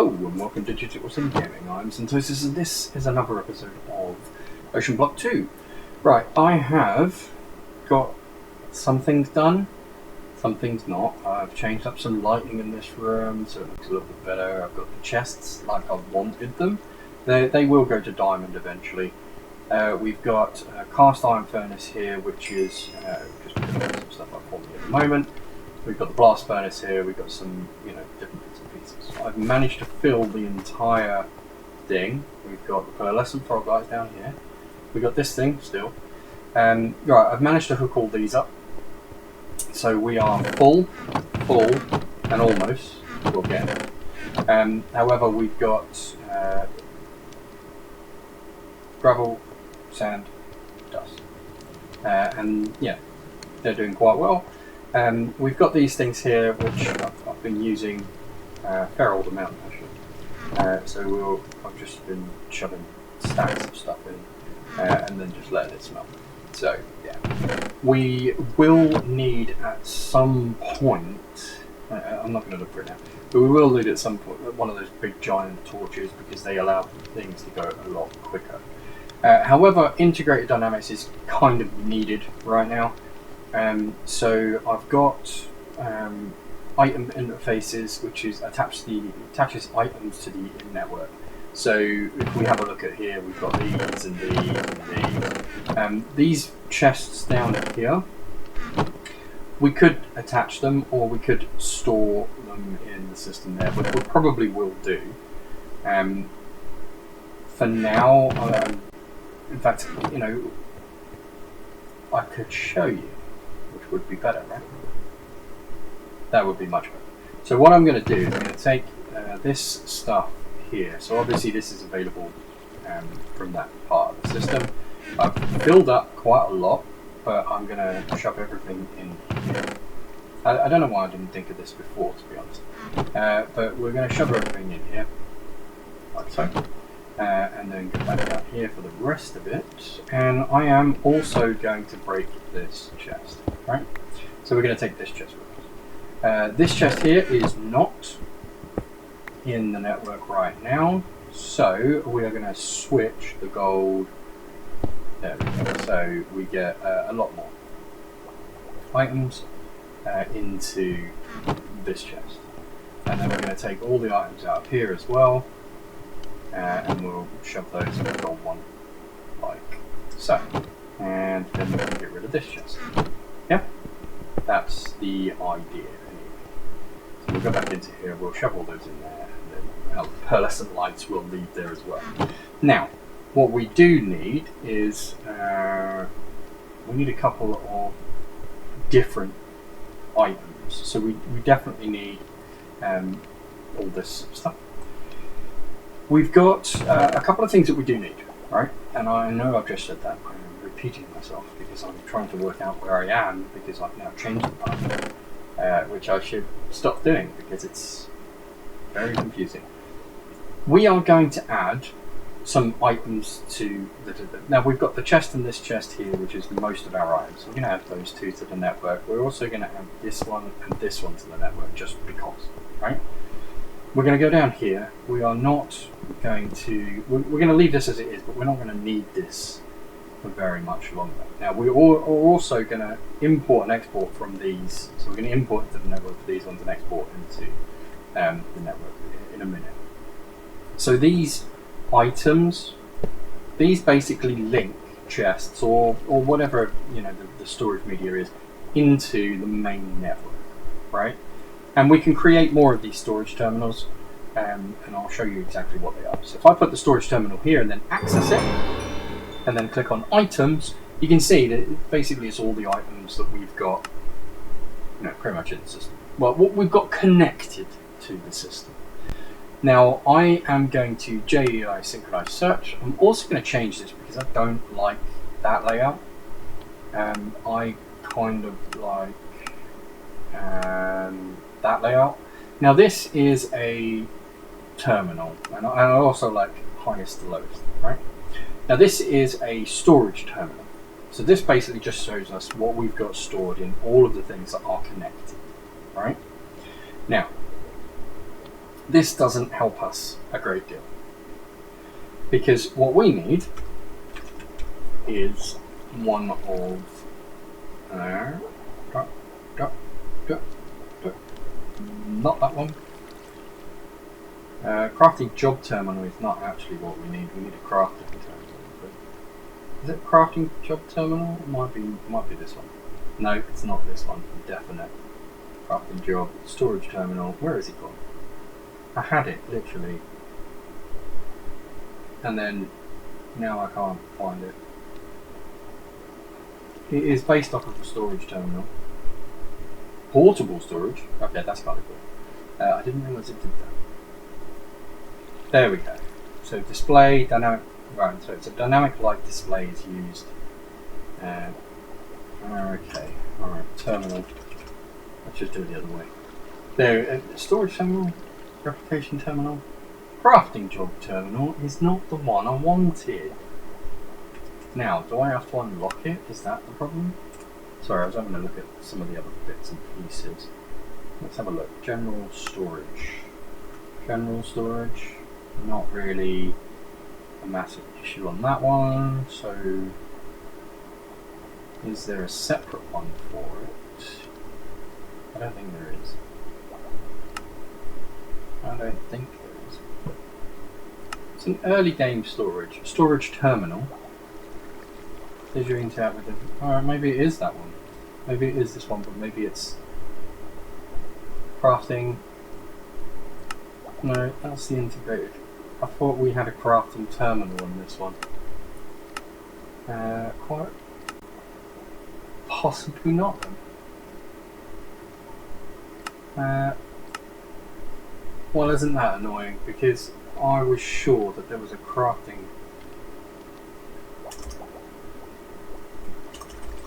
Hello and welcome to Digital Sim Gaming. I'm Syntosis and this is another episode of OceanBlock2. Right, I have got some things done, some things not. I've changed up some lighting in this room so it looks a little bit better. I've got the chests like I wanted them. They will go to diamond eventually. We've got a cast iron furnace here, which is just putting some stuff up for me at the moment. We've got the blast furnace here. We've got some, different bits and pieces. I've managed to fill the entire thing. We've got the pearlescent frog lights down here. We've got this thing still. Right, I've managed to hook all these up. So we are full, and almost. We'll get. However, we've got gravel, sand, dust, and yeah, they're doing quite well. We've got these things here which I've been using a fair old amount actually. So I've just been shoving stacks of stuff in and then just letting it smell. So yeah, we will need at some point, I'm not going to look for it now, but we will need at some point one of those big giant torches because they allow things to go a lot quicker. However, integrated dynamics is kind of needed right now. So I've got item interfaces, which is attaches items to the network. So if we have a look at here, we've got these and these and these. These chests down here, we could attach them or we could store them in the system there, but we probably will do. For now, in fact, I could show you, which would be better, right? That would be much better. So what I'm going to do is I'm going to take this stuff here. So obviously this is available from that part of the system. I've filled up quite a lot, but I'm going to shove everything in here. I don't know why I didn't think of this before, to be honest. But we're going to shove everything in here, like so. And then go back down here for the rest of it. And I am also going to break this chest, right? So we're going to take this chest with us. This chest here is not in the network right now, so we are going to switch the gold. There we go. So we get a lot more items into this chest. And then we're going to take all the items out of here as well. And we'll shove those in the gold one, like so. And then we can get rid of this chest. Yeah? That's the idea, anyway. So we'll go back into here, we'll shove all those in there, and then our pearlescent lights will lead there as well. Now, what we do need is, we need a couple of different items. So we definitely need all this stuff. We've got a couple of things that we do need, right? And I know I've just said that. I'm repeating myself because I'm trying to work out where I am because I've now changed the path, which I should stop doing because it's very confusing. We are going to add some items to now we've got the chest and this chest here, which is most of our items. We're going to add those two to the network. We're also going to add this one and this one to the network just because, right? We're going to go down here. We are not going to... We're going to leave this as it is, but we're not going to need this for very much longer. Now, we're also going to import and export from these. So we're going to import into the network for these ones and export into the network in a minute. So these items, these basically link chests or whatever, the storage media is into the main network, right? And we can create more of these storage terminals, and I'll show you exactly what they are. So if I put the storage terminal here and then access it, and then click on items, you can see that basically it's all the items that we've got, pretty much in the system. Well, what we've got connected to the system. Now, I am going to JEI synchronize search. I'm also going to change this because I don't like that layout. I kind of like that layout. Now this is a terminal, and I also like highest to lowest, right? Now this is a storage terminal. So this basically just shows us what we've got stored in all of the things that are connected, right? Now, this doesn't help us a great deal. Because what we need is one of not that one. Crafting job terminal is not actually what we need. We need a crafting terminal. But is it crafting job terminal? It might be this one. No, it's not this one. Definite. Crafting job storage terminal. Where is it gone? I had it literally, and then now I can't find it. It is based off of the storage terminal. Portable storage. Okay, that's kind of cool. I didn't realise it did that. There we go. So display dynamic. Right. So it's a dynamic light display is used. Okay. All right. Terminal. Let's just do it the other way. There. Storage terminal. Replication terminal. Crafting job terminal is not the one I wanted. Now, do I have to unlock it? Is that the problem? Sorry, I was having a look at some of the other bits and pieces. Let's have a look. General storage. General storage. Not really a massive issue on that one. So, is there a separate one for it? I don't think there is. I don't think there is. It's an early game storage. Storage terminal. Says you're into with it. Alright, maybe it is that one. Maybe it is this one, but maybe it's crafting. No, that's the integrated. I thought we had a crafting terminal on this one. Quite possibly not then. Well, isn't that annoying? Because I was sure that there was a crafting.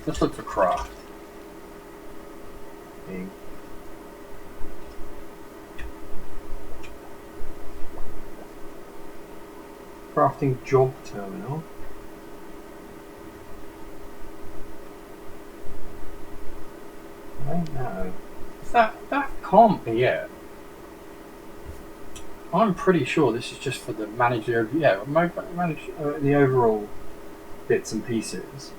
Let's look for craft. Crafting job terminal. I don't know. That can't be it. I'm pretty sure this is just for the manage the overall bits and pieces.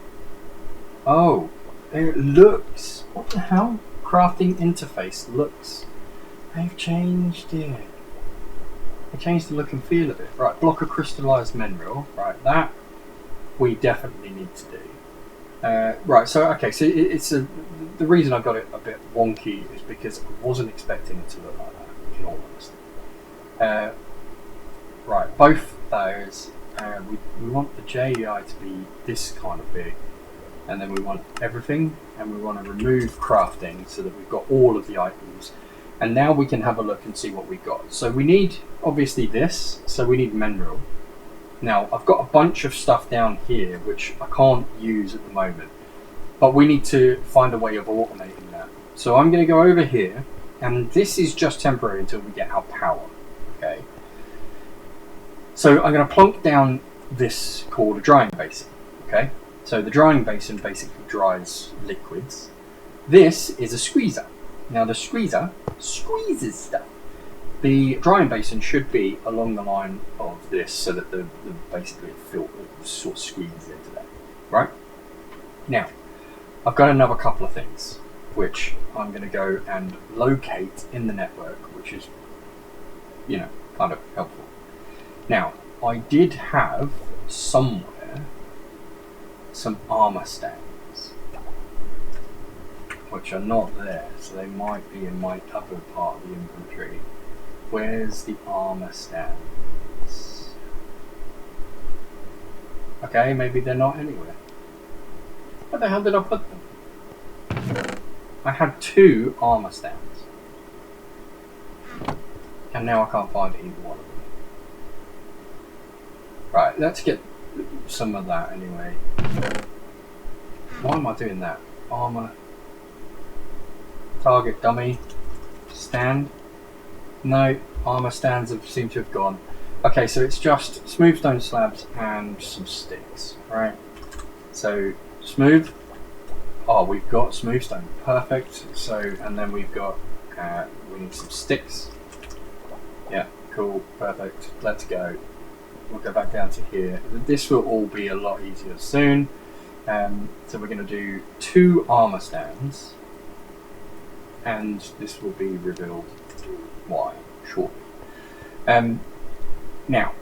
Oh, it looks. What the hell? Crafting interface looks. They've changed it. They changed the look and feel of it. Right, block of crystallized mineral. Right, that we definitely need to do. Right, so okay, so the reason I got it a bit wonky is because I wasn't expecting it to look like that, in all honesty. Right, both those, we want the JEI to be this kind of big, and then we want everything, and we want to remove crafting so that we've got all of the items, and now we can have a look and see what we've got. So we need, obviously this, so we need mineral. Now, I've got a bunch of stuff down here which I can't use at the moment, but we need to find a way of automating that. So I'm going to go over here, and this is just temporary until we get our power. Okay. So I'm going to plonk down this called a drying basin. Okay. So the drying basin basically dries liquids. This is a squeezer. Now the squeezer squeezes stuff. The drying basin should be along the line of this, so that the basically filter sort of squeezes into there, right? Now, I've got another couple of things which I'm going to go and locate in the network, which is, you know, kind of helpful. Now, I did have somewhere some armor stands, which are not there, so they might be in my other part of the inventory. Where's the armor stands? Okay, maybe they're not anywhere. Where the hell did I put them? I had 2 armor stands, and now I can't find either one of them. Right, let's get some of that anyway. Why am I doing that? Armor. Target dummy. Stand. No, armor stands seem to have gone. Okay, so it's just smooth stone slabs and some sticks, right? So, smooth. Oh, we've got smooth stone. Perfect. So, and then we've got, we need some sticks. Yeah, cool, perfect. Let's go. We'll go back down to here. This will all be a lot easier soon. So we're going to do 2 armor stands, and this will be revealed why shortly. Now,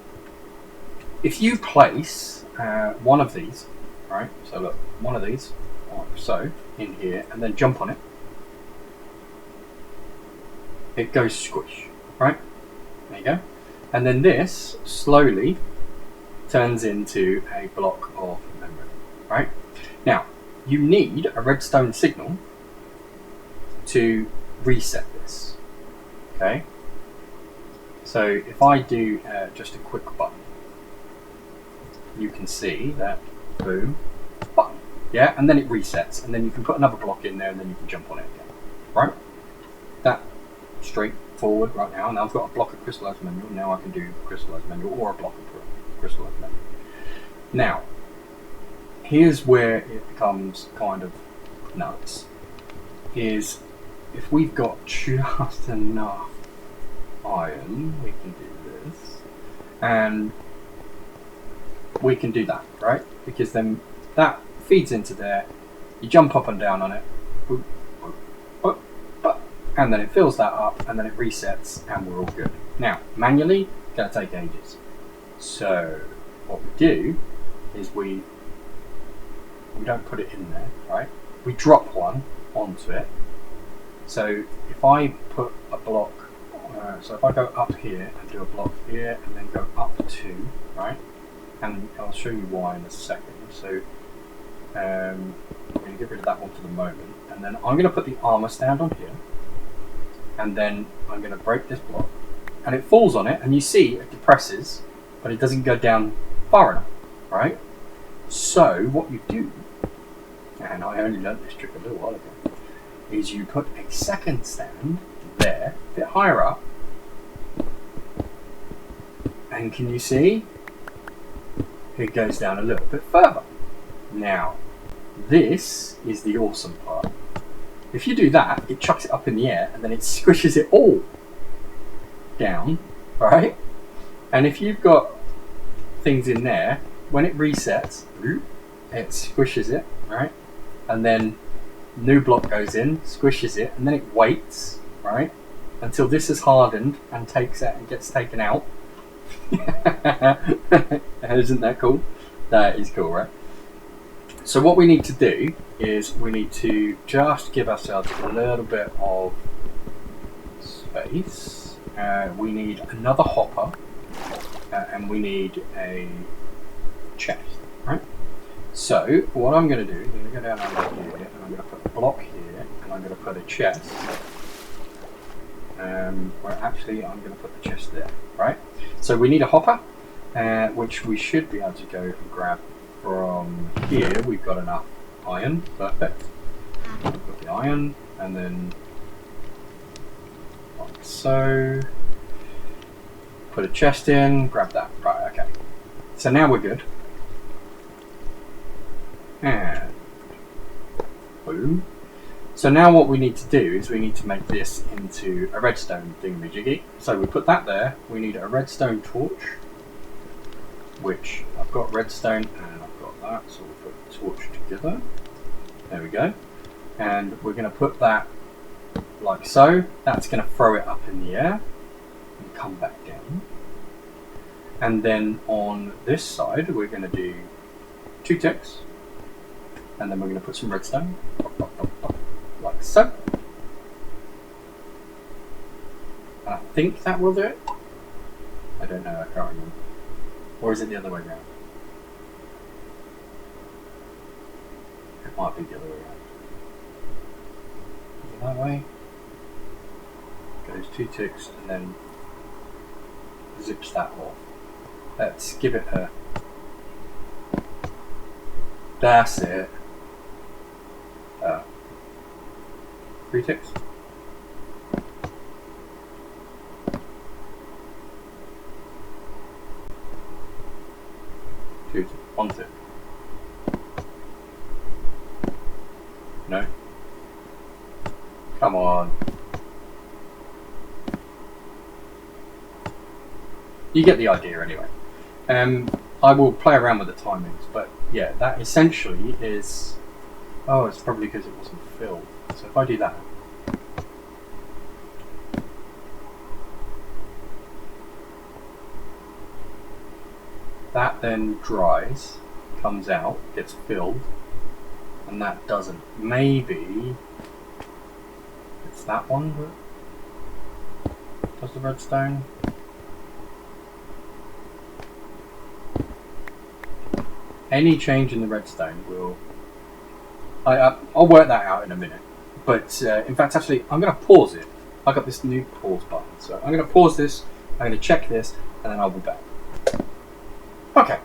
if you place one of these, right? So look, one of these, like so, in here, and then jump on it, it goes squish, right? There you go. And then this slowly turns into a block of memory, right? Now, you need a redstone signal to reset this, okay? So if I do just a quick button, you can see that, boom, button, yeah? And then it resets, and then you can put another block in there, and then you can jump on it again, right? That straightforward right now. Now I've got a block of crystallized mineral. Now I can do crystallized mineral or a block of crystallized mineral. Now, here's where it becomes kind of nuts. Is if we've got just enough iron, we can do this, and we can do that, right? Because then that feeds into there. You jump up and down on it. Boop, boop, boop, boop, and then it fills that up, and then it resets, and we're all good. Now, manually, it's going to take ages. So, what we do is we don't put it in there, right? We drop one onto it. So, if I put a block, so if I go up here and do a block here, and then go up 2, right? And I'll show you why in a second. So, I'm going to get rid of that one for the moment, and then I'm going to put the armor stand on here, and then I'm going to break this block, and it falls on it, and you see it depresses, but it doesn't go down far enough, right? So what you do, and I only learned this trick a little while ago, is you put a second stand there, a bit higher up, and can you see? It goes down a little bit further. Now, this is the awesome part. If you do that, it chucks it up in the air, and then it squishes it all down, right? And if you've got things in there, when it resets, it squishes it, right? And then new block goes in, squishes it, and then it waits, right? Until this is hardened and takes it and gets taken out. Isn't that cool? That is cool, right? So what we need to do is we need to just give ourselves a little bit of space. We need another hopper, and we need a chest, right? So what I'm going to do is I'm going to go down over here, and I'm going to put a block here, and I'm going to put a chest. Well, actually, I'm going to put the chest there, right? So we need a hopper, which we should be able to go and grab from here. We've got enough iron, perfect. We'll put the iron, and then like so. Put a chest in, grab that, right, okay. So now we're good. And boom. So now what we need to do is we need to make this into a redstone thingamajiggy. So we put that there. We need a redstone torch, which I've got redstone and I've got that. So we'll put the torch together. There we go. And we're going to put that like so. That's going to throw it up in the air and come back down. And then on this side, we're going to do 2 ticks. And then we're going to put some redstone. Like so. I think that will do it. I don't know, I can't remember. Or is it the other way around? It might be the other way around. Is it that way? Goes 2 ticks and then zips that off. Let's give it a... That's it. 3 ticks. 2 ticks. 1 tick. No. Come on. You get the idea anyway. I will play around with the timings, but yeah, that essentially is... Oh, it's probably because it wasn't filled. So if I do that... That then dries, comes out, gets filled, and that doesn't. Maybe it's that one that does the redstone. Any change in the redstone will... I'll work that out in a minute. But in fact, actually, I'm going to pause it. I got this new pause button, so I'm going to pause this. I'm going to check this, and then I'll be back. Okay,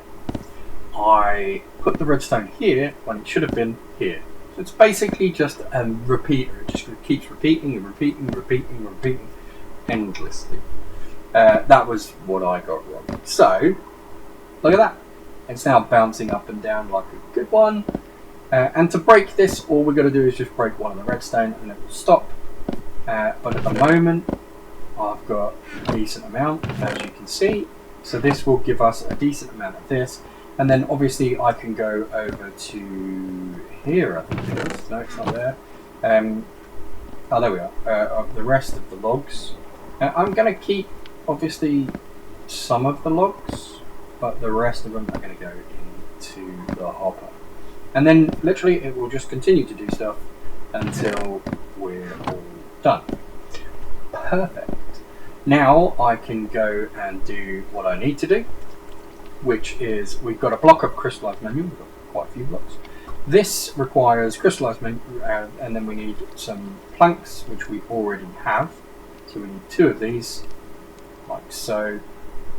I put the redstone here when it should have been here. So it's basically just a repeater. It just keeps repeating and repeating and repeating and repeating endlessly. That was what I got wrong. So, look at that. It's now bouncing up and down like a good one. And to break this, all we're going to do is just break one of the redstone and it will stop. But at the moment, I've got a decent amount, as you can see. So this will give us a decent amount of this, and then obviously I can go over to here, I think it is. No, it's not there. Oh, there we are. The rest of the logs. I'm going to keep, obviously, some of the logs, but the rest of them are going to go into the hopper. And then, literally, it will just continue to do stuff until we're all done. Perfect. Now I can go and do what I need to do, which is we've got a block of crystallized manual. We've got quite a few blocks. This requires crystallized manual, and then we need some planks, which we already have. So we need 2 of these, like so.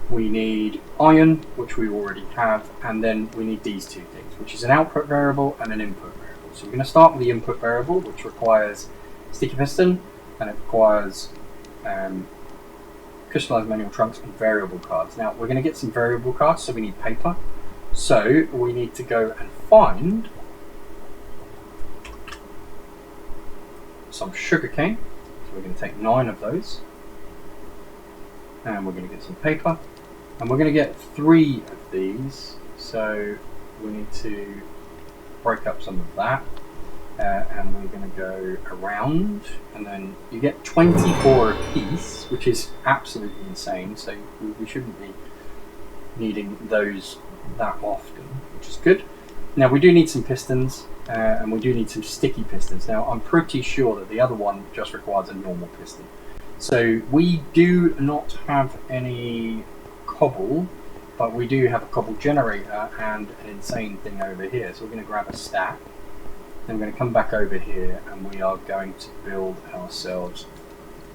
We need iron, which we already have, and then we need these 2 things, which is an output variable and an input variable. So we're going to start with the input variable, which requires sticky piston, and it requires crystallized manual trunks and variable cards. Now we're going to get some variable cards, so we need paper. So we need to go and find some sugarcane. So we're going to take 9 of those, and we're going to get some paper, and we're going to get 3 of these. So we need to break up some of that, and we're going to go around, and then you get 24 a piece, which is absolutely insane. So we shouldn't be needing those that often, which is good. Now we do need some pistons, and we do need some sticky pistons. Now I'm pretty sure that the other one just requires a normal piston. So we do not have any cobble, but we do have a cobble generator and an insane thing over here. So we're going to grab a stack. Then we're going to come back over here, and we are going to build ourselves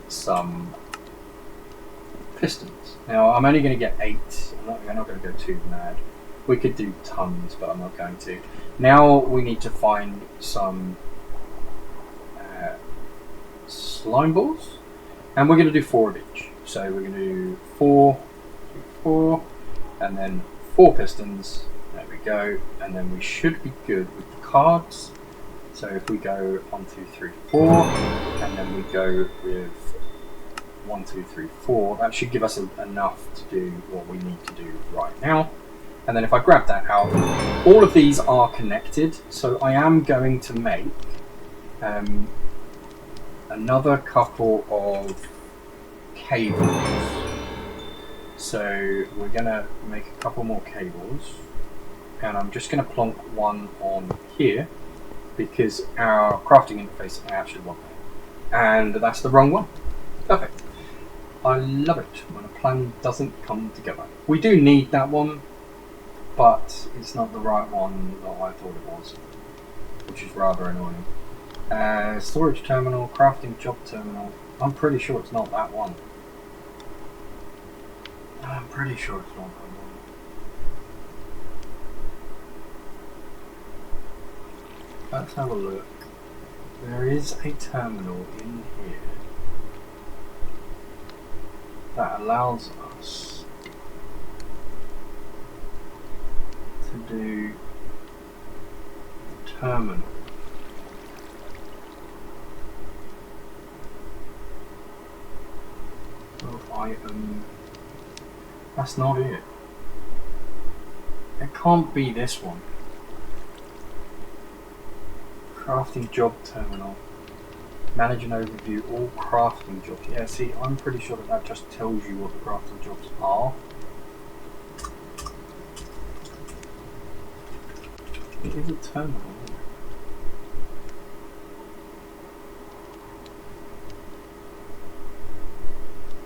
some pistons. Now I'm only going to get 8. I'm not going to go too mad. We could do tons, but I'm not going to. Now we need to find some slime balls, and we're going to do 4 of each. So we're going to do 4, and then 4 pistons. There we go, and then we should be good with the cards. So if we go 1, 2, 3, 4, and then we go with 1, 2, 3, 4, that should give us enough to do what we need to do right now. And then if I grab that out, all of these are connected. So I am going to make another couple of cables. So we're going to make a couple more cables, and I'm just going to plonk one on here, because our crafting interface, I actually want that. And that's the wrong one. Perfect. I love it when a plan doesn't come together. We do need that one, but it's not the right one that I thought it was, which is rather annoying. Storage terminal, crafting job terminal. I'm pretty sure it's not that one. I'm pretty sure it's not that one. Let's have a look. There is a terminal in here that allows us to do the terminal. Of item That's not it. It can't be this one. Crafting job terminal. Manage and overview all crafting jobs. Yeah, see, I'm pretty sure that just tells you what the crafting jobs are. It is a terminal.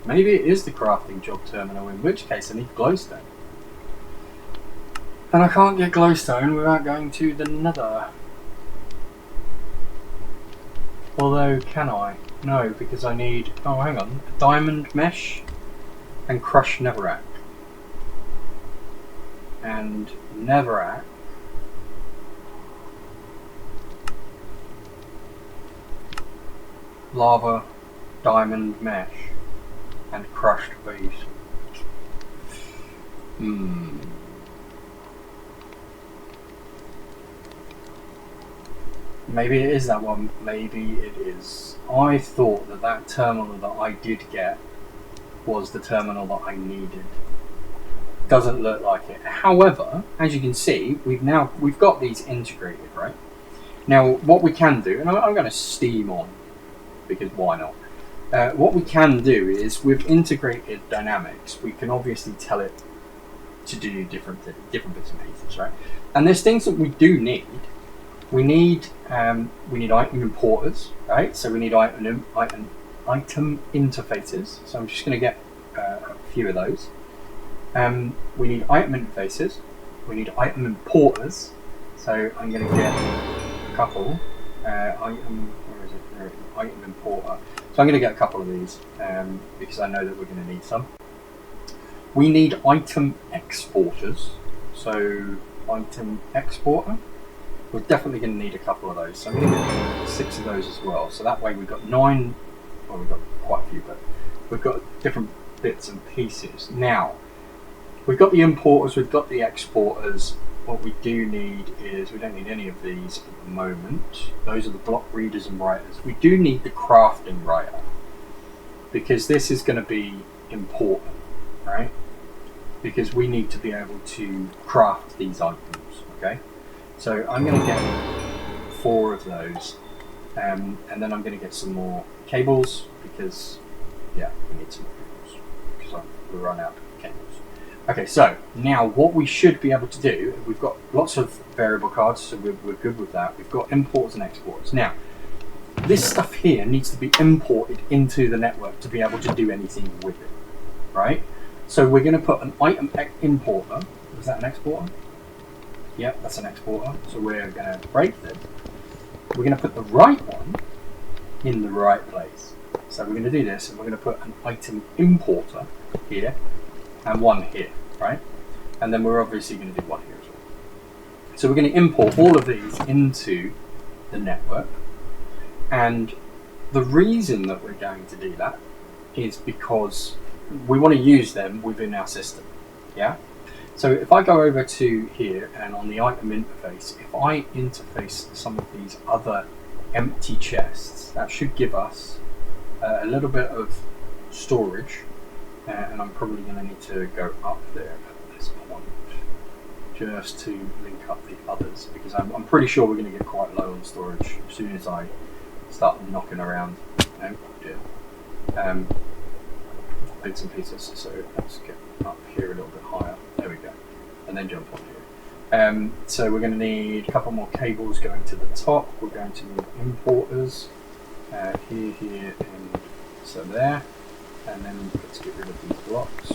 Maybe it is the crafting job terminal, in which case I need glowstone. And I can't get glowstone without going to the nether. Although, can I? No, because I need, oh hang on, a diamond mesh and crushed netherrack. And netherrack. Lava, diamond mesh, and crushed bees. Maybe it is that one, maybe it is. I thought that that terminal that I did get was the terminal that I needed. Doesn't look like it. However, as you can see, we've got these integrated, right? Now, what we can do, and I'm going to steam on, because why not? What we can do is, with integrated dynamics, we can obviously tell it to do different bits and pieces, right? And there's things that we do need. We need item importers, right? So we need item interfaces. So I'm just going to get a few of those. We need item interfaces. We need item importers. So I'm going to get a couple. Item importer. So I'm going to get a couple of these because I know that we're going to need some. We need item exporters. So item exporter. We're definitely going to need a couple of those. So I'm going to get 6 of those as well. So that way we've got 9. Well, we've got quite a few, but we've got different bits and pieces. Now, we've got the importers, we've got the exporters. What we do need is, we don't need any of these at the moment. Those are the block readers and writers. We do need the crafting writer, because this is going to be important, right? Because we need to be able to craft these items, okay? So I'm going to get 4 of those, and then I'm going to get some more cables, because, yeah, we need some more cables, because we run out of cables. Okay, so now what we should be able to do, we've got lots of variable cards, so we're good with that. We've got importers and exporters. Now, this stuff here needs to be imported into the network to be able to do anything with it, right? So we're going to put an item importer. Was that an exporter? Yep, that's an exporter. So we're going to break them. We're going to put the right one in the right place. So we're going to do this, and we're going to put an item importer here and one here, right? And then we're obviously going to do one here as well. So we're going to import all of these into the network. And the reason that we're going to do that is because we want to use them within our system, yeah? So if I go over to here and on the item interface, if I interface some of these other empty chests, that should give us a little bit of storage, and I'm probably going to need to go up there at this point just to link up the others, because I'm pretty sure we're going to get quite low on storage as soon as I start knocking around bits and pieces. So let's get up here a little bit higher. There we go, and then jump on here. So we're going to need a couple more cables going to the top. We're going to need importers here, and so there. And then let's get rid of these blocks.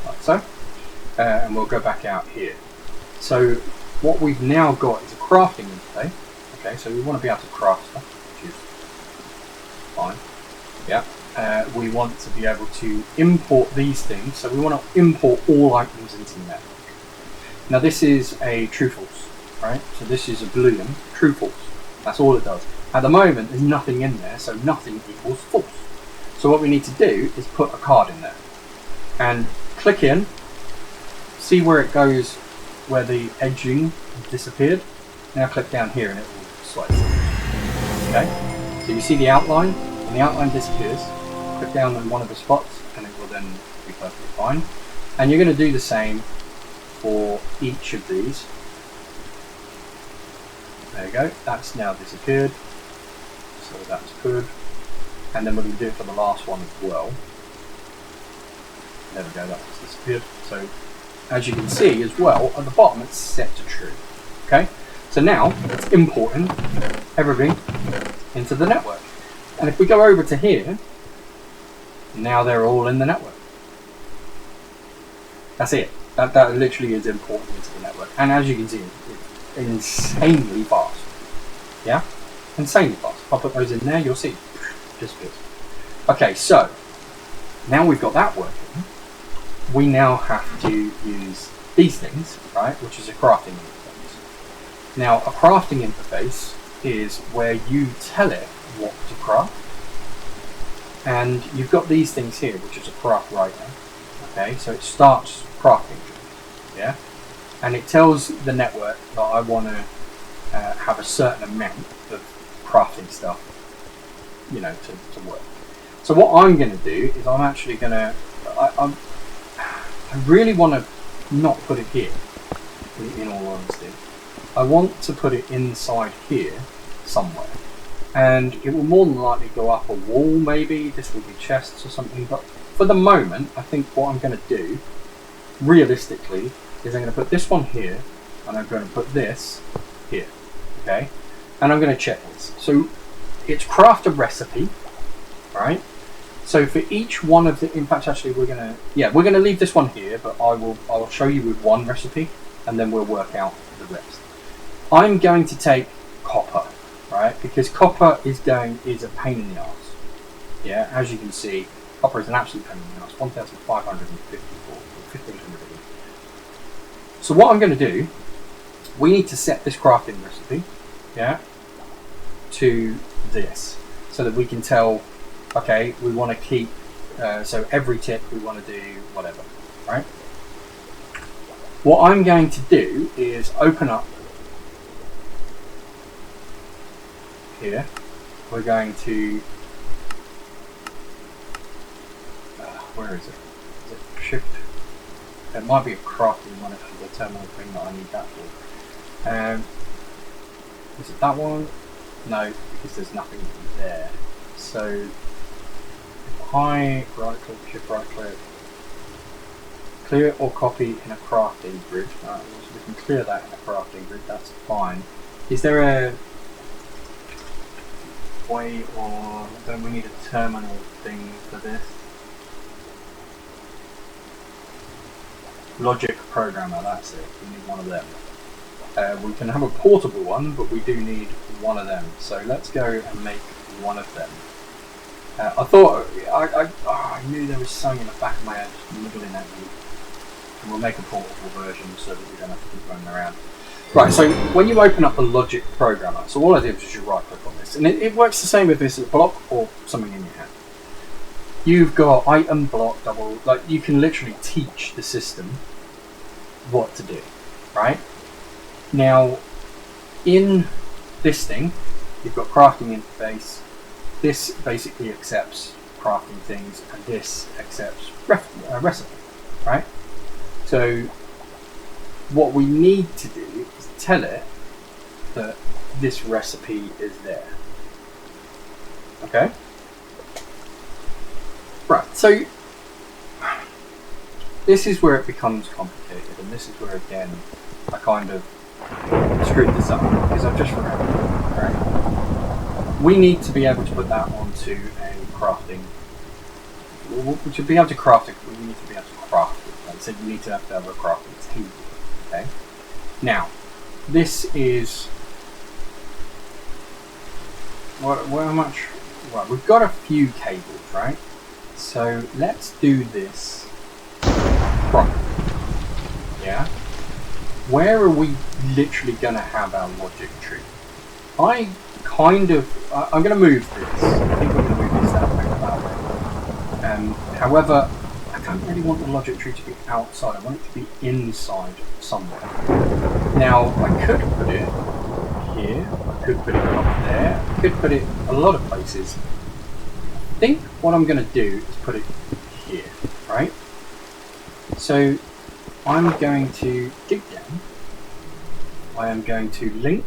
Like so. And we'll go back out here. So what we've now got is a crafting interface. Okay, so we want to be able to craft stuff, which is fine. Yeah. We want to be able to import these things. So we want to import all items into the network. Now this is a true-false, right? So this is a Boolean true-false. That's all it does. At the moment, there's nothing in there, so nothing equals false. So what we need to do is put a card in there. And click in, see where it goes, where the edging disappeared. Now click down here and it will slice it. Okay, so you see the outline, and the outline disappears. Click down on one of the spots, and it will then be perfectly fine. And you're going to do the same for each of these. There you go, that's now disappeared, so that's good. And then we're going to do it for the last one as well. There we go, that's disappeared. So as you can see as well, at the bottom it's set to true. Okay, so now it's importing everything into the network. And if we go over to here, now they're all in the network. That's it. That literally is importing into the network. And as you can see, it's insanely fast. Yeah? Insanely fast. If I put those in there, you'll see. Disappears. Okay, so now we've got that working. We now have to use these things, right? Which is a crafting interface. Now, a crafting interface is where you tell it what to craft. And you've got these things here, which is a craft writer. Okay, so it starts crafting. Yeah? And it tells the network that I want to have a certain amount of crafting stuff, you know, to work. So what I'm going to do is I'm actually going to, I really want to not put it here, in all honesty. I want to put it inside here somewhere. And it will more than likely go up a wall, maybe. This will be chests or something. But for the moment, I think what I'm going to do, realistically, is I'm going to put this one here, and I'm going to put this here. Okay? And I'm going to check this. So it's craft a recipe, right? So for each one of the, in fact, actually, we're going to leave this one here, but I'll show you with one recipe, and then we'll work out the rest. I'm going to take copper, right? Because copper is a pain in the arse. Yeah, as you can see, copper is an absolute pain in the arse. 1,554 or 1,500. So what I'm going to do, we need to set this crafting recipe, yeah, to this, so that we can tell, okay, we want to keep, so every tick we want to do whatever, right? What I'm going to do is open up here. We're going to, where is it? Is it shift? It might be a crafting one, actually, the terminal thing that I need that for. Is it that one? No, because there's nothing there. So if I right click, shift right click, clear or copy in a crafting grid. So we can clear that in a crafting grid, that's fine. Is there a way, or don't we need a terminal thing for this? Logic programmer, that's it. We need one of them. We can have a portable one, but we do need one of them. So let's go and make one of them. I thought, I knew there was something in the back of my head niggling at me. And we'll make a portable version so that we don't have to keep running around. Right, so when you open up the Logic programmer, so all I did was just right click on this. And it works the same if it's a block or something in your hand. You've got item, block, double, like you can literally teach the system what to do, right? Now, in this thing, you've got crafting interface. This basically accepts crafting things, and this accepts recipe, right? So what we need to do is tell it that this recipe is there. Okay? Right, so this is where it becomes complicated, and this is where, again, I kind of screwed this up because I've just remembered, right? We need to be able to put that onto a crafting. We should be able to craft it. We need to be able to craft it. Right? So you need to have a crafting table. Okay. Now, this is where much. Well, we've got a few cables, right? So let's do this properly. Yeah. Where are we literally going to have our logic tree? I'm going to move this. I think we're going to move this that way. However, I don't really want the logic tree to be outside. I want it to be inside somewhere. Now, I could put it here, could put it up there. I could put it a lot of places. I think what I'm going to do is put it here, right? So I'm going to dig down. I am going to link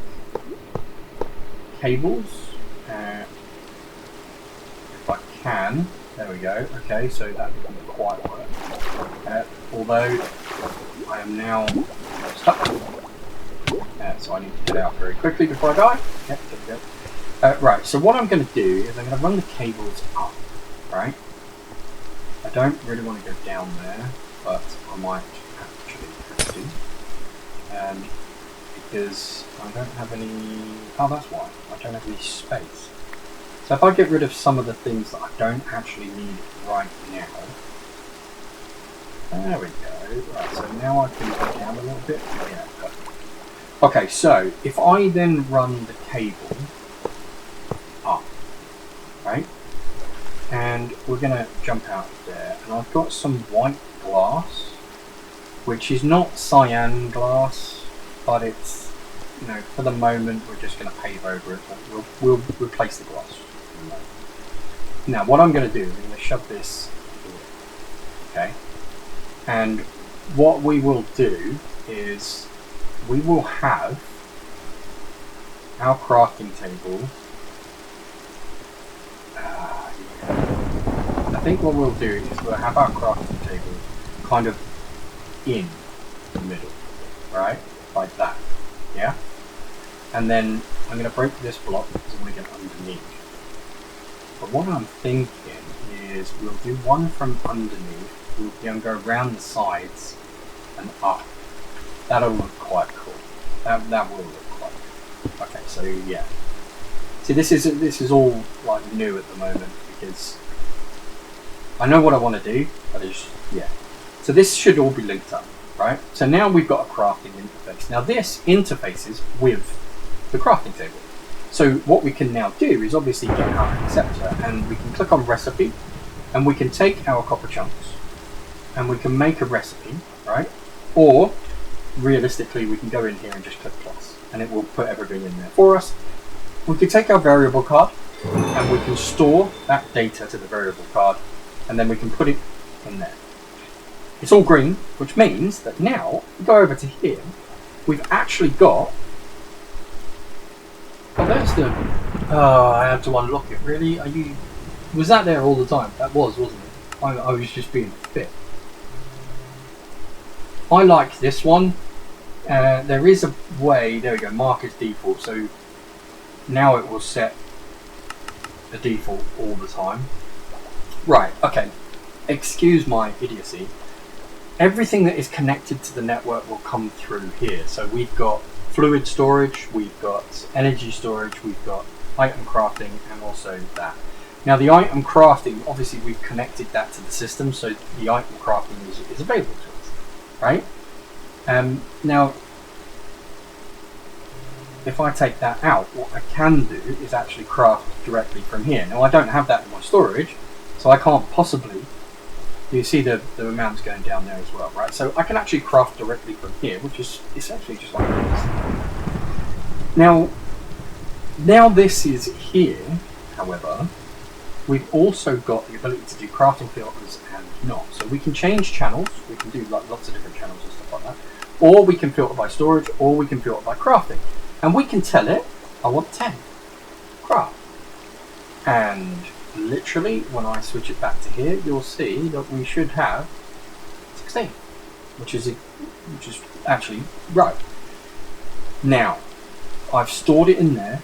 cables. If I can. There we go. Okay, so that didn't quite work. Although I am now stuck. So I need to get out very quickly before I die. Yep, there we go. Right, so what I'm going to do is I'm going to run the cables up, right? I don't really want to go down there, but I might actually have to. Because I don't have any... Oh, that's why. I don't have any space. So if I get rid of some of the things that I don't actually need right now. There we go. Right, so now I can go down a little bit. Yeah, perfect. Okay, so if I then run the cable up, right? And we're going to jump out there. And I've got some white glass, which is not cyan glass, but it's, you know, for the moment we're just going to pave over it. We'll replace the glass. Now what I'm going to do is I'm going to shove this here, okay? And what we will do is we will have our crafting table. I think what we'll do is we'll have our crafting table kind of in the middle, right? Like that, yeah? And then I'm going to break this block because I'm going to get underneath. But what I'm thinking is we'll do one from underneath, we'll be able to go around the sides and up. That'll look quite cool. That will look quite cool. Okay, so yeah. See, this is all like new at the moment because I know what I want to do, but it's, yeah. So this should all be linked up, right? So now we've got a crafting interface. Now this interfaces with the crafting table. So what we can now do is obviously get our acceptor and we can click on recipe and we can take our copper chunks and we can make a recipe, right? Or realistically we can go in here and just click plus and it will put everything in there for us. We can take our variable card and we can store that data to the variable card and then we can put it in there. It's all green, which means that now if we go over to here, we've actually got... Oh, there's the... Oh, I had to unlock it. Really? Are you... Was that there all the time? That was, wasn't it? I was just being fit. I like this one. There is a way... There we go. Mark as default. So now it will set the default all the time. Right. Okay. Excuse my idiocy. Everything that is connected to the network will come through here. So we've got fluid storage, we've got energy storage, we've got item crafting, and also that. Now the item crafting, obviously we've connected that to the system, so the item crafting is available to us, right? Now, if I take that out, what I can do is actually craft directly from here. Now I don't have that in my storage, so I can't possibly... You see the amounts going down there as well, right? So I can actually craft directly from here, which is essentially just like this. Now this is here, however, we've also got the ability to do crafting filters and not. So we can change channels, we can do like lots of different channels and stuff like that. Or we can filter by storage, or we can filter by crafting. And we can tell it, I want 10. Craft. And literally, when I switch it back to here, you'll see that we should have 16, which is actually right. Now, I've stored it in there,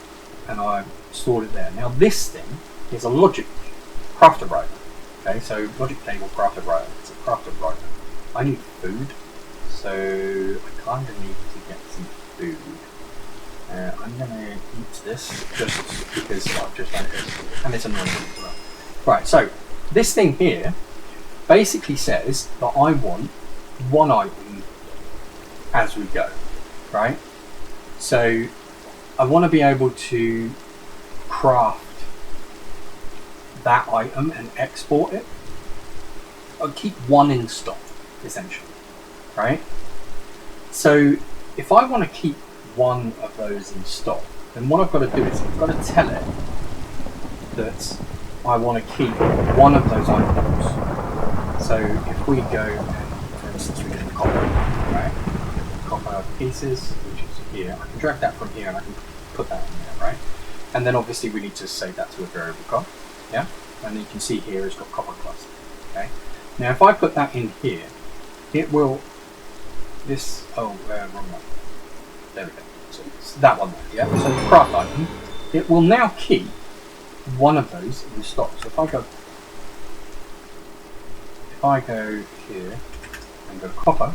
and I've stored it there. Now, this thing is a logic crafter writer. Okay, so logic table crafter writer. It's a crafter writer. I need food, so I kind of need to get some food. I'm going to eat this just because I've just done it, and it's annoying as well. Right, so this thing here basically says that I want one item as we go, right? So I want to be able to craft that item and export it. I'll keep one in stock, essentially, right? So if I want to keep one of those in stock, then what I've got to do is I've got to tell it that I want to keep one of those items. So if we go and, for instance, we get the copper, right? Copper pieces, which is here. I can drag that from here and I can put that in there, right? And then obviously we need to save that to a variable copper, yeah? And you can see here it's got copper cluster, okay? Now if I put that in here, it will, wrong one. There we go. So it's that one there, yeah? So the craft item, it will now keep one of those in stock. So if I go here and go copper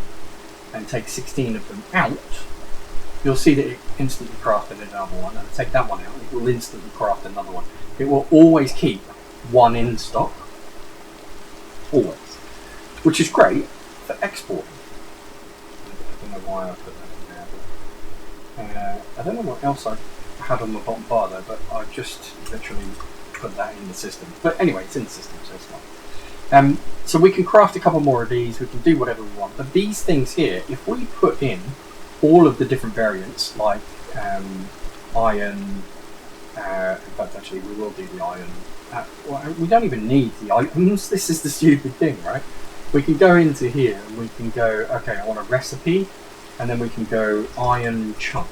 and take 16 of them out, you'll see that it instantly crafted another one, and take that one out, it will instantly craft another one. It will always keep one in stock, always, which is great for exporting. I don't know why I put that in there, but I don't know what else I had on the bottom bar there, but I just literally put that in the system. But anyway, it's in the system, so it's fine. So we can craft a couple more of these, we can do whatever we want, but these things here, if we put in all of the different variants, like iron, in fact actually we will do the iron, well, we don't even need the items, this is the stupid thing, right? We can go into here and we can go, okay, I want a recipe, and then we can go iron chunk,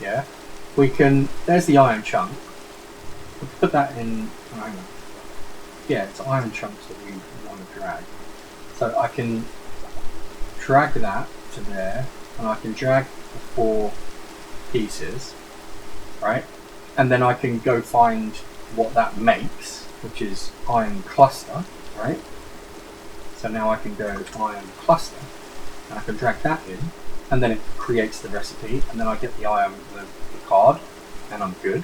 yeah? We can, there's the iron chunk, we'll put that in, hang on. Yeah, it's iron chunks that we want to drag. So I can drag that to there, and I can drag the 4 pieces, right? And then I can go find what that makes, which is iron cluster, right? So now I can go iron cluster, and I can drag that in, and then it creates the recipe, and then I get the iron, the card, and I'm good,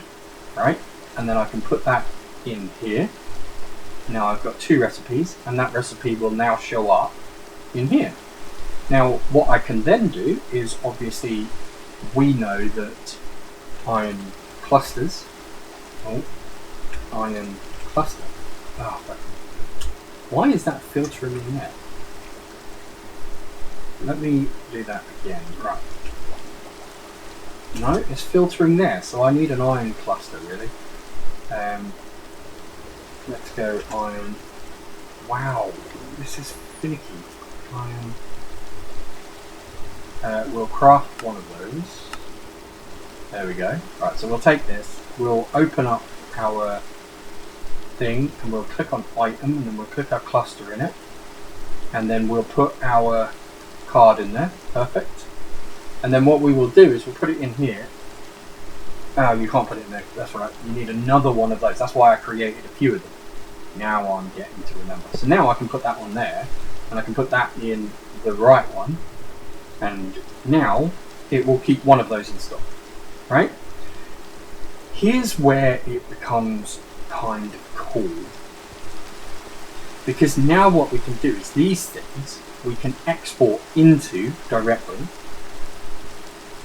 right? And then I can put that in here. Now I've got 2 recipes, and that recipe will now show up in here. Now what I can then do is, obviously we know that iron clusters, iron cluster, why is that filtering in there? Let me do that again, right. No, it's filtering there, so I need an iron cluster really. Let's go iron. Wow, this is finicky. Iron. We'll craft one of those. There we go. Right, so we'll take this. We'll open up our thing, and we'll click on item, and then we'll click our cluster in it, and then we'll put our card in there. Perfect. And then what we will do is we'll put it in here. Oh, you can't put it in there. That's right. You need another one of those. That's why I created a few of them. Now I'm getting to remember. So now I can put that one there, and I can put that in the right one, and now it will keep one of those in stock, right? Here's where it becomes kind of cool, because now what we can do is these things we can export into directly,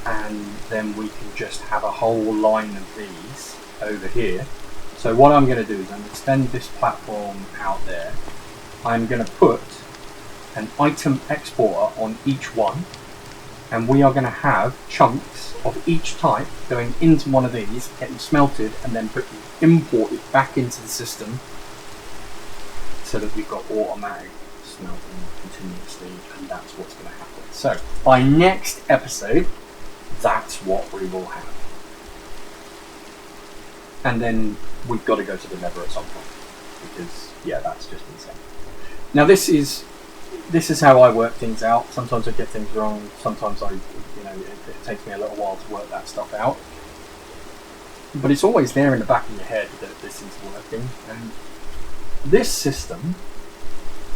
and then we can just have a whole line of these over here. So what I'm going to do is I'm going to extend this platform out there. I'm going to put an item exporter on each one, and we are going to have chunks of each type going into one of these, getting smelted, and then imported back into the system, so that we've got automatic smelting continuously, and that's what's going to happen. So by next episode, that's what we will have. And then we've got to go to the nether at some point, because yeah, that's just insane. Now this is how I work things out. Sometimes I get things wrong. Sometimes it takes me a little while to work that stuff out. But it's always there in the back of your head that this is working. And this system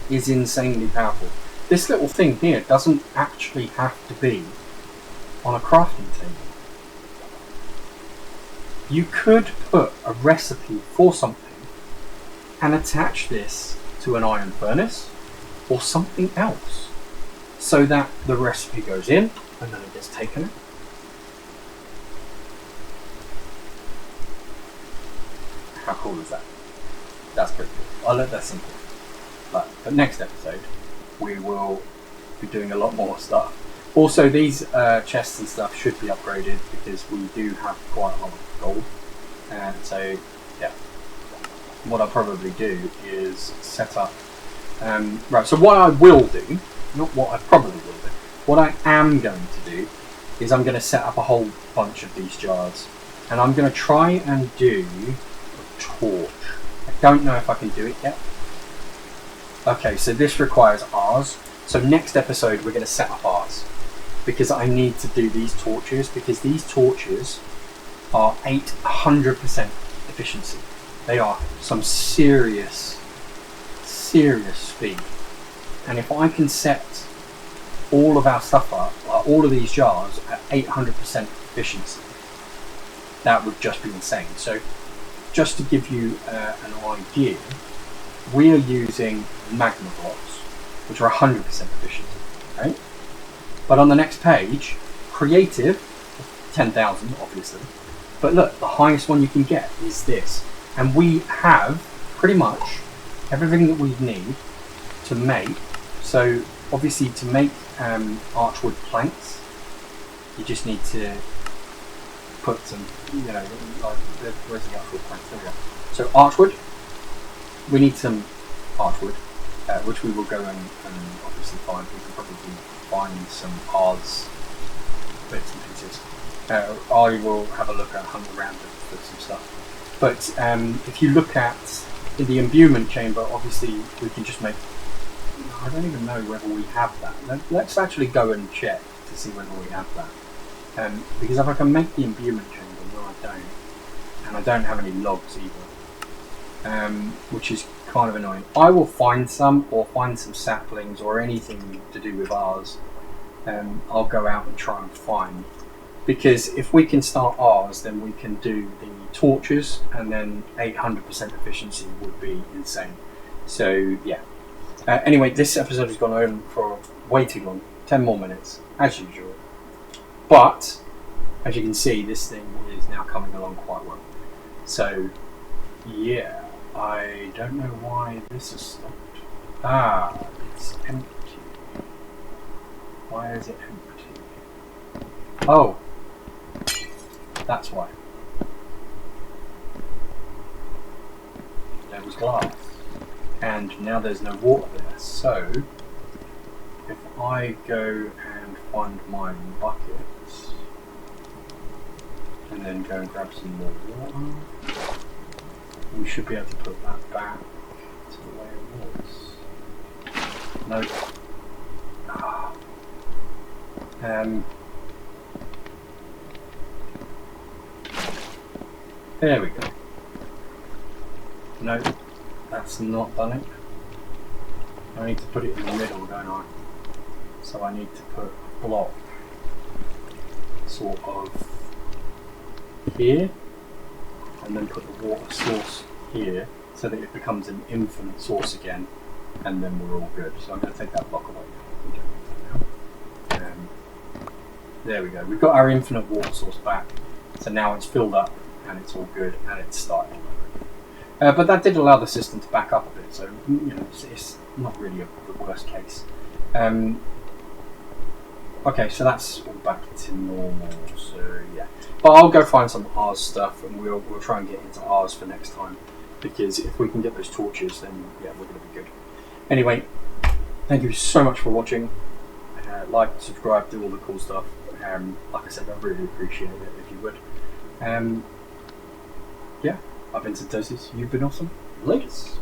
is insanely powerful. This little thing here doesn't actually have to be on a crafting table. You could put a recipe for something and attach this to an iron furnace or something else, so that the recipe goes in and then it gets taken out. How cool is that? That's pretty cool. I'll let that sink in. But next episode we will be doing a lot more stuff. Also, these chests and stuff should be upgraded because we do have quite a lot of gold. And so, yeah, what I'll probably do is set up... right, so what I will do, not what I probably will do, what I am going to do is I'm going to set up a whole bunch of these jars. And I'm going to try and do a torch. I don't know if I can do it yet. Okay, so this requires ours. So next episode we're going to set up ours. Because I need to do these torches, because these torches are 800% efficiency. They are some serious speed. And if I can set all of our stuff up, like all of these jars at 800% efficiency, that would just be insane. So just to give you an idea, we are using magma blocks, which are 100% efficiency, right? But on the next page, creative, 10,000 obviously, but look, the highest one you can get is this. And we have pretty much everything that we need to make. So obviously to make archwood planks, you just need to put some, you know, like, where's the archwood planks? There we go. So archwood, we need some archwood, which we will go and obviously find. We can probably find some ours bits and pieces. I will have a look at, hunt around for some stuff. But if you look at the imbuement chamber, obviously we can just make... I don't even know whether we have that. Let's actually go and check to see whether we have that. Because if I can make the imbuement chamber, well, I don't. And I don't have any logs either. Which is kind of annoying. I will find some, or find some saplings, or anything to do with ours. I'll go out and try and find. Because if we can start ours, then we can do the torches, and then 800% efficiency would be insane. So yeah. Anyway, this episode has gone on for way too long. 10 more minutes, as usual. But as you can see, this thing is now coming along quite well. So yeah, I don't know why this has stopped. Ah, it's empty. Why is it empty? Oh, that's why. There was glass. And now there's no water there. So, if I go and find my buckets, and then go and grab some more water, we should be able to put that back to the way it was. No. Ah. There we go. No, that's not done it. I need to put it in the middle, don't I? So I need to put a block sort of here, and then put the water source here, so that it becomes an infinite source again, and then we're all good. So I'm going to take that block away. We don't need that now. There we go. We've got our infinite water source back. So now it's filled up, and it's all good, and it's starting. But that did allow the system to back up a bit, so you know it's not really the worst case. Okay, so that's all back to normal. So yeah, but I'll go find some ours stuff, and we'll try and get into ours for next time, because if we can get those torches, then yeah, we're going to be good. Anyway, thank you so much for watching. Like, subscribe, do all the cool stuff. Like I said, I really appreciate it if you would. Yeah, I've been Synthesis, you've been awesome. Latest.